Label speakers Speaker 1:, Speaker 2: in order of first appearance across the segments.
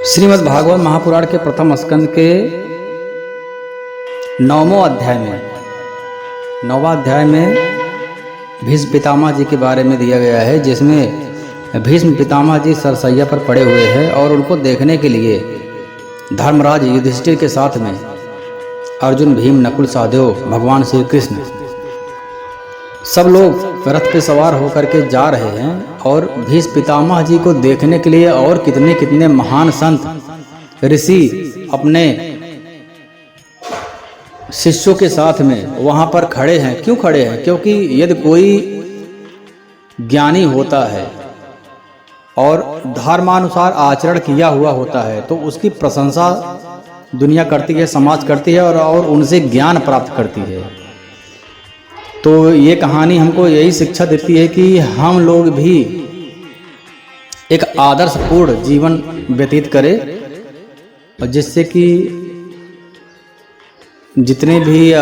Speaker 1: श्रीमद् भागवत महापुराण के प्रथम स्कंद के 9वें अध्याय में भीष्म पितामह जी के बारे में दिया गया है, जिसमें भीष्म पितामह जी सरसैया पर पड़े हुए हैं और उनको देखने के लिए धर्मराज युधिष्ठिर के साथ में अर्जुन, भीम, नकुल, सहदेव, भगवान श्री कृष्ण सब लोग रथ पे सवार होकर के जा रहे हैं। और भीष्म पितामह जी को देखने के लिए और कितने कितने महान संत ऋषि अपने शिष्यों के साथ में वहां पर खड़े हैं। क्यों खड़े हैं? क्योंकि यदि कोई ज्ञानी होता है और धर्मानुसार आचरण किया हुआ होता है तो उसकी प्रशंसा दुनिया करती है, समाज करती है और उनसे ज्ञान प्राप्त करती है। तो ये कहानी हमको यही शिक्षा देती है कि हम लोग भी एक आदर्शपूर्ण जीवन व्यतीत करें, और जिससे कि जितने भी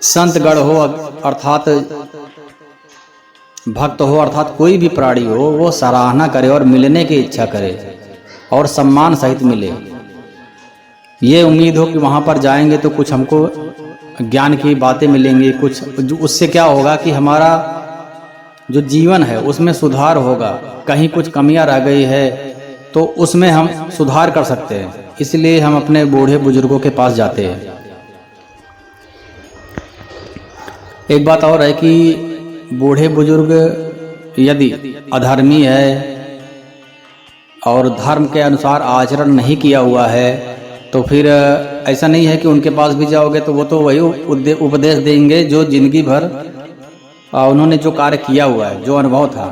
Speaker 1: संतगण हो अर्थात भक्त हो अर्थात कोई भी प्राणी हो, वो सराहना करे और मिलने की इच्छा करे और सम्मान सहित मिले। ये उम्मीद हो कि वहाँ पर जाएंगे तो कुछ हमको ज्ञान की बातें मिलेंगी, कुछ उससे क्या होगा कि हमारा जो जीवन है उसमें सुधार होगा। कहीं कुछ कमियां रह गई है तो उसमें हम सुधार कर सकते हैं, इसलिए हम अपने बूढ़े बुजुर्गों के पास जाते हैं। एक बात और है कि बूढ़े बुजुर्ग यदि अधर्मी है और धर्म के अनुसार आचरण नहीं किया हुआ है तो फिर ऐसा नहीं है कि उनके पास भी जाओगे तो वो तो वही उपदेश देंगे जो जिंदगी भर उन्होंने जो कार्य किया हुआ है, जो अनुभव था।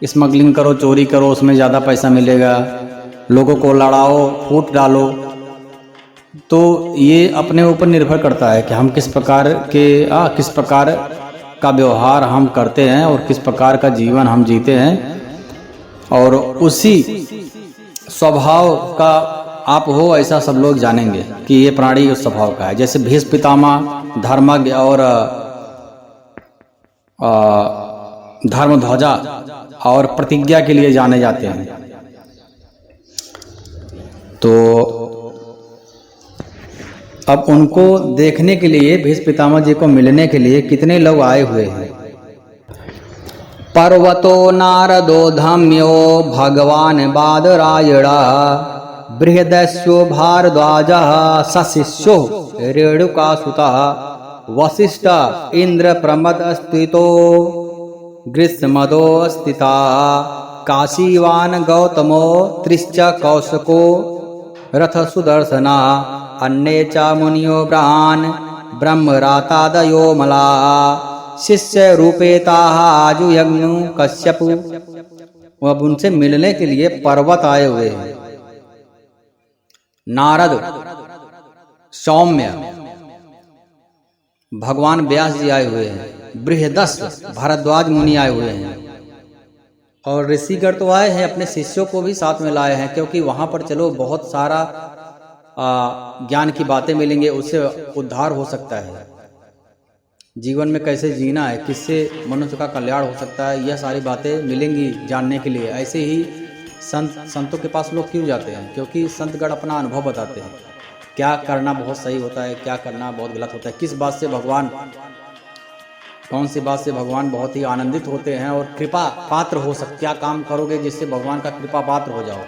Speaker 1: स्मगलिंग करो, चोरी करो, उसमें ज़्यादा पैसा मिलेगा, लोगों को लड़ाओ, फूट डालो। तो ये अपने ऊपर निर्भर करता है कि हम किस प्रकार का व्यवहार हम करते हैं और किस प्रकार का जीवन हम जीते हैं। और उसी स्वभाव का आप हो ऐसा सब लोग जानेंगे कि ये प्राणी उस स्वभाव का है। जैसे भीष्म पितामह धर्मज्ञ और धर्मध्वजा और प्रतिज्ञा के लिए जाने जाते हैं। तो अब उनको देखने के लिए, भीष्म पितामह जी को मिलने के लिए कितने लोग आए हुए हैं। पर्वतो नारदो धम्यो भगवान बादरायणा बृहदस्यो भारद्वाजः सशिष्यो रेणुकासुतः वसिष्ठ इंद्र प्रमदस्थितो ग्रीष्मदो स्थिता काशीवान गौतमो त्रिश्च कौशको रथ सुदर्शना अन्ये च मुनियो ब्रह्मान् ब्रह्मरातादयो मला शिष्य रूपेताः आजुयग्नु कश्यपु। अब उनसे मिलने के लिए पर्वत आए हुए हैं। नारद, सौम्य, भगवान व्यास जी आए हुए हैं, बृहदस्व भारद्वाज मुनि आए हुए हैं, और ऋषिगण तो आए हैं, अपने शिष्यों को भी साथ में लाए हैं। क्योंकि वहां पर चलो बहुत सारा ज्ञान की बातें मिलेंगे, उससे उद्धार हो सकता है। जीवन में कैसे जीना है, किससे मनुष्य का कल्याण हो सकता है, यह सारी बातें मिलेंगी जानने के लिए। ऐसे ही संतों के पास लोग क्यों जाते हैं? क्योंकि संतगण अपना अनुभव बताते हैं, क्या करना बहुत सही होता है, क्या करना बहुत गलत होता है, किस बात से भगवान, कौन सी बात से भगवान बहुत ही आनंदित होते हैं और कृपा पात्र हो सकते, क्या काम करोगे जिससे भगवान का कृपा पात्र हो जाओ।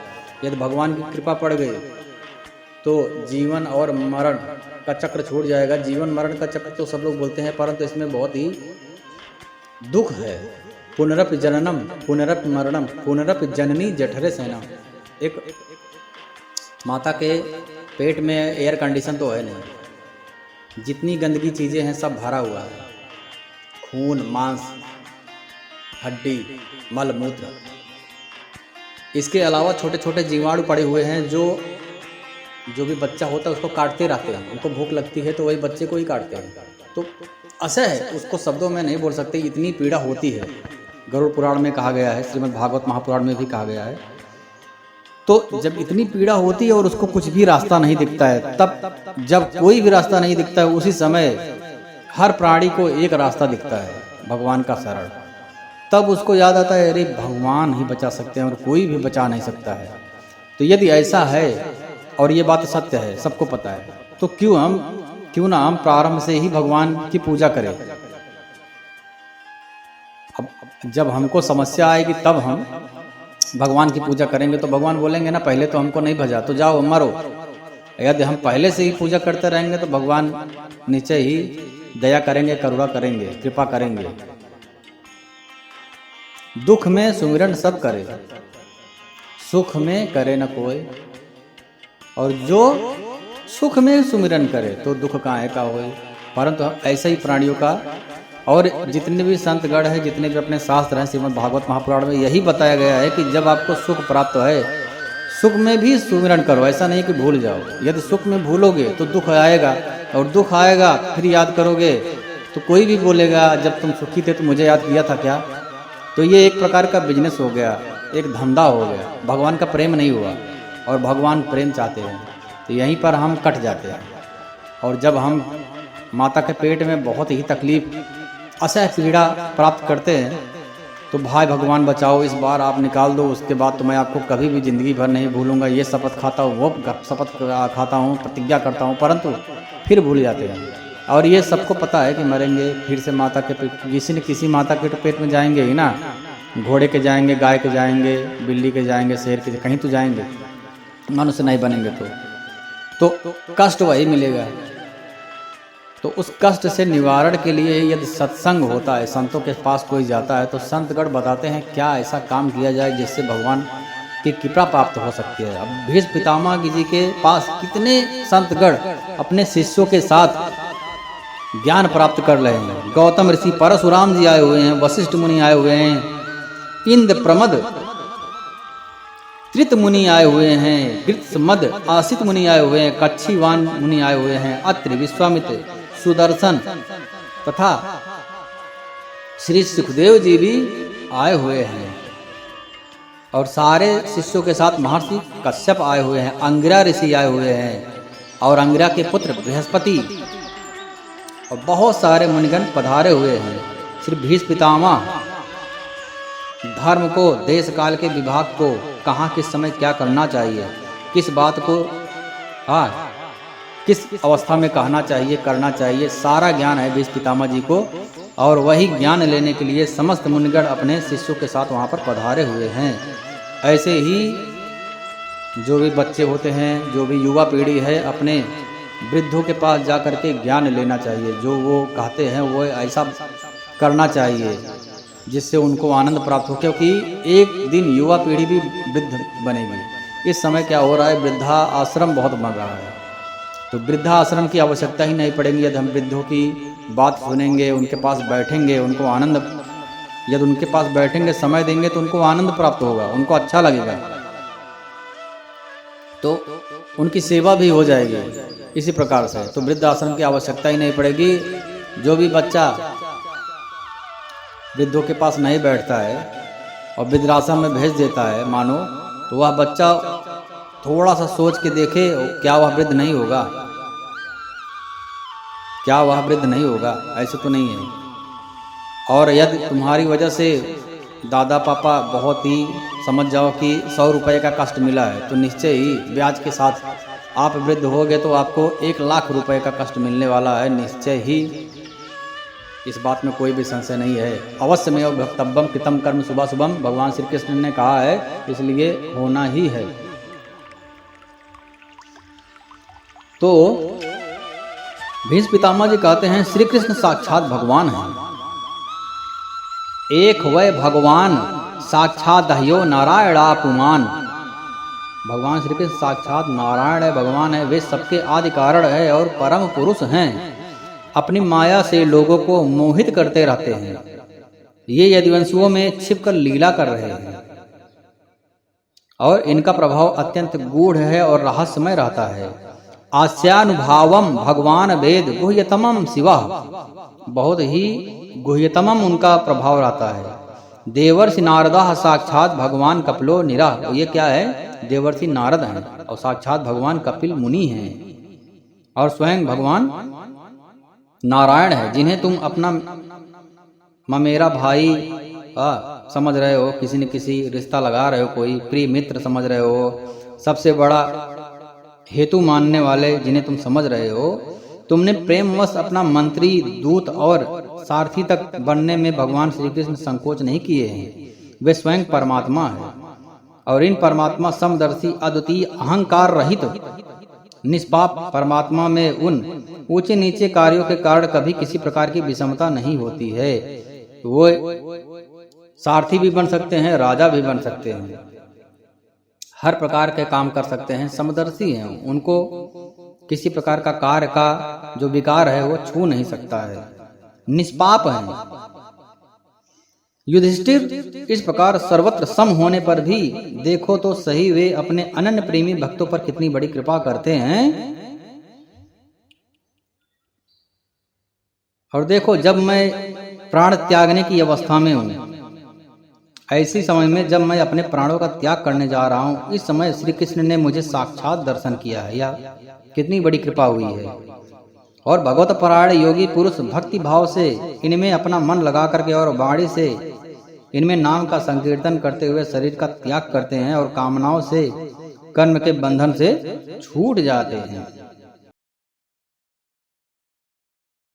Speaker 1: यदि भगवान की कृपा पड़ गई तो जीवन और मरण का चक्र छूट जाएगा। जीवन मरण का चक्र तो सब लोग बोलते हैं, परंतु इसमें बहुत ही दुख है। पुनरपि जननम पुनरपि मरणम पुनरपि जननी जठरे सेना। एक माता के पेट में एयर कंडीशन तो है नहीं, जितनी गंदगी चीज़ें हैं सब भरा हुआ है, खून, मांस, हड्डी, मल मूत्र। इसके अलावा छोटे छोटे जीवाणु पड़े हुए हैं जो भी बच्चा होता है उसको काटते रहते हैं। उनको भूख लगती है तो वही बच्चे को ही काटते हैं। तो असह है, उसको शब्दों में नहीं बोल सकते, इतनी पीड़ा होती है। गरुड़ पुराण में कहा गया है, श्रीमद् भागवत महापुराण में भी कहा गया है। तो जब इतनी पीड़ा होती है और उसको कुछ भी रास्ता नहीं दिखता है, तब जब कोई भी रास्ता नहीं दिखता है, उसी समय हर प्राणी को एक रास्ता दिखता है, भगवान का शरण। तब उसको याद आता है, अरे भगवान ही बचा सकते हैं और कोई भी बचा नहीं सकता है। तो यदि ऐसा है और ये बात सत्य है, सबको पता है, तो क्यों ना हम प्रारंभ से ही भगवान की पूजा करें। अब जब हमको समस्या आएगी तब हम भगवान की पूजा करेंगे, तो भगवान बोलेंगे ना पहले तो हमको नहीं भजा, तो जाओ मरो। यदि हम पहले से ही पूजा करते रहेंगे तो भगवान नीचे ही दया करेंगे, करुणा करेंगे, कृपा करेंगे। दुख में सुमिरन सब करे, सुख में करे न कोई। और जो सुख में सुमिरन करे तो दुख काहे का होए। परंतु ऐसे ही प्राणियों का और जितने भी संतगण है, जितने भी अपने शास्त्र हैं, श्रीमद् भागवत महापुराण में यही बताया गया है कि जब आपको सुख प्राप्त है, सुख में भी सुमिरन करो, ऐसा नहीं कि भूल जाओ। यदि सुख में भूलोगे तो दुख आएगा, और दुख आएगा फिर याद करोगे तो कोई भी बोलेगा जब तुम सुखी थे तो मुझे याद किया था क्या। तो ये एक प्रकार का बिजनेस हो गया, एक धंधा हो गया, भगवान का प्रेम नहीं हुआ। और भगवान प्रेम चाहते हैं, तो यहीं पर हम कट जाते हैं। और जब हम माता के पेट में बहुत ही तकलीफ, असह पीड़ा प्राप्त करते हैं, तो भाई भगवान बचाओ, इस बार आप निकाल दो, उसके बाद तो मैं आपको कभी भी ज़िंदगी भर नहीं भूलूंगा, ये शपथ खाता हूँ, वो शपथ खाता हूँ, प्रतिज्ञा करता हूँ, परंतु फिर भूल जाते हैं। और ये सबको पता है कि मरेंगे, फिर से माता के पेट, किसी न किसी माता के पेट में जाएंगे ही ना। घोड़े के जाएंगे, गाय के जाएंगे, बिल्ली के जाएंगे, शेर के, कहीं तो जाएंगे, मनुष्य नहीं बनेंगे तो कष्ट वही मिलेगा। तो उस कष्ट से निवारण के लिए यदि सत्संग होता है, संतों के पास कोई जाता है, तो संतगण बताते हैं क्या ऐसा काम किया जाए जिससे भगवान की कृपा प्राप्त हो सकती है। अब भीष्म पितामह जी के पास कितने संतगण अपने शिष्यों के साथ ज्ञान प्राप्त कर रहे हैं। गौतम ऋषि, परशुराम जी आए हुए हैं, वशिष्ठ मुनि आए हुए हैं, इंद्र प्रमद त्रित मुनि आए हुए हैं, गृत्समद आसित मुनि आए हुए हैं, कच्छीवान मुनि आए हुए हैं, अत्रि, विश्वामित्र, सुदर्शन तथा श्री सुखदेव जी भी आए हुए हैं। और सारे शिष्यों के साथ महर्षि कश्यप आए हुए हैं, अंगिरा ऋषि आए हुए हैं, और अंगिरा के पुत्र बृहस्पति, और बहुत सारे मुनिगण पधारे हुए हैं। श्री भीष्म पितामह धर्म को, देश काल के विभाग को, कहाँ किस समय क्या करना चाहिए, किस बात को किस अवस्था में कहना चाहिए, करना चाहिए, सारा ज्ञान है भीष्म पितामह जी को। और वही ज्ञान लेने के लिए समस्त मुनिगण अपने शिष्यों के साथ वहाँ पर पधारे हुए हैं। ऐसे ही जो भी बच्चे होते हैं, जो भी युवा पीढ़ी है, अपने वृद्धों के पास जा कर के ज्ञान लेना चाहिए। जो वो कहते हैं वो ऐसा करना चाहिए जिससे उनको आनंद प्राप्त हो, क्योंकि एक दिन युवा पीढ़ी भी वृद्ध बनेगी। इस समय क्या हो रहा है, वृद्धा आश्रम बहुत बन रहा है, तो वृद्धा आश्रम की आवश्यकता ही नहीं पड़ेगी यदि हम वृद्धों की बात सुनेंगे, उनके पास बैठेंगे, उनको आनंद, यदि उनके पास बैठेंगे, समय देंगे तो उनको आनंद प्राप्त होगा, उनको अच्छा लगेगा, तो उनकी सेवा भी हो जाएगी। इसी प्रकार से तो वृद्ध आश्रम की आवश्यकता ही नहीं पड़ेगी। जो भी बच्चा वृद्धों के पास नहीं बैठता है और वृद्धाश्रम में भेज देता है मानो, तो वह बच्चा थोड़ा सा सोच के देखे, क्या वह वृद्ध नहीं होगा, क्या वह वृद्ध नहीं होगा, ऐसे तो नहीं है। और यदि तुम्हारी वजह से दादा पापा बहुत ही, समझ जाओ कि 100 रुपये का कष्ट मिला है, तो निश्चय ही ब्याज के साथ आप वृद्ध हो गए तो आपको 1 लाख रुपए का कष्ट मिलने वाला है, निश्चय ही। इस बात में कोई भी संशय नहीं है। अवश्य में और भक्तव्यम कृतम कर्म शुभा शुभम भगवान श्री कृष्ण ने कहा है, इसलिए होना ही है। तो भीष्म पितामह जी कहते हैं श्री कृष्ण साक्षात भगवान हैं। एक वै भगवान साक्षात दह्यो नारायणापुमान। भगवान श्री कृष्ण साक्षात नारायण है, भगवान है, वे सबके आदि कारण है और परम पुरुष हैं। अपनी माया से लोगों को मोहित करते रहते हैं। ये यदुवंशुओं में छिपकर लीला कर रहे हैं और इनका प्रभाव अत्यंत गूढ़ है और रहस्यमय रहता है। आस्यानुभावम भगवान वेद गुह्यतमम शिवा। बहुत ही गुह्यतमम उनका प्रभाव रहता है। देवर्षि नारदा साक्षात भगवान कपिलो निरा। ये क्या है, देवर्षि नारद हैं और साक्षात भगवान कपिल मुनि हैं और स्वयं भगवान नारायण है, जिन्हें तुम अपना ममेरा भाई समझ रहे हो, किसी न किसी रिश्ता लगा रहे हो, कोई प्रिय मित्र समझ रहे हो, सबसे बड़ा हेतु मानने वाले जिन्हें तुम समझ रहे हो, तुमने प्रेमवश अपना मंत्री, दूत और सारथी तक बनने में भगवान श्री कृष्ण संकोच नहीं किए हैं। वे स्वयं परमात्मा है और इन परमात्मा समदर्शी, अद्वितीय, अहंकार रहित, निष्पाप परमात्मा में उन ऊंचे नीचे कार्यों के कारण कभी किसी प्रकार की विषमता नहीं होती है। वो सारथी भी बन सकते हैं, राजा भी बन सकते हैं, हर प्रकार के काम कर सकते हैं, समदर्शी हैं। उनको किसी प्रकार का कार्य का जो विकार है वो छू नहीं सकता है, निष्पाप हैं। युधिष्ठिर इस प्रकार सर्वत्र सम होने पर भी देखो तो सही वे अपने अनन्य प्रेमी भक्तों पर कितनी बड़ी कृपा करते हैं। और देखो, जब मैं प्राण त्यागने की अवस्था में हूं, ऐसी समय में जब मैं अपने प्राणों का त्याग करने जा रहा हूं, इस समय श्री कृष्ण ने मुझे साक्षात दर्शन किया है। या कितनी बड़ी कृपा हुई है। और भगवत परायण योगी पुरुष भक्ति भाव से इनमें अपना मन लगा करके और वाणी से इनमें नाम का संकीर्तन करते हुए शरीर का त्याग करते हैं और कामनाओं से, कर्म के बंधन से छूट जाते हैं।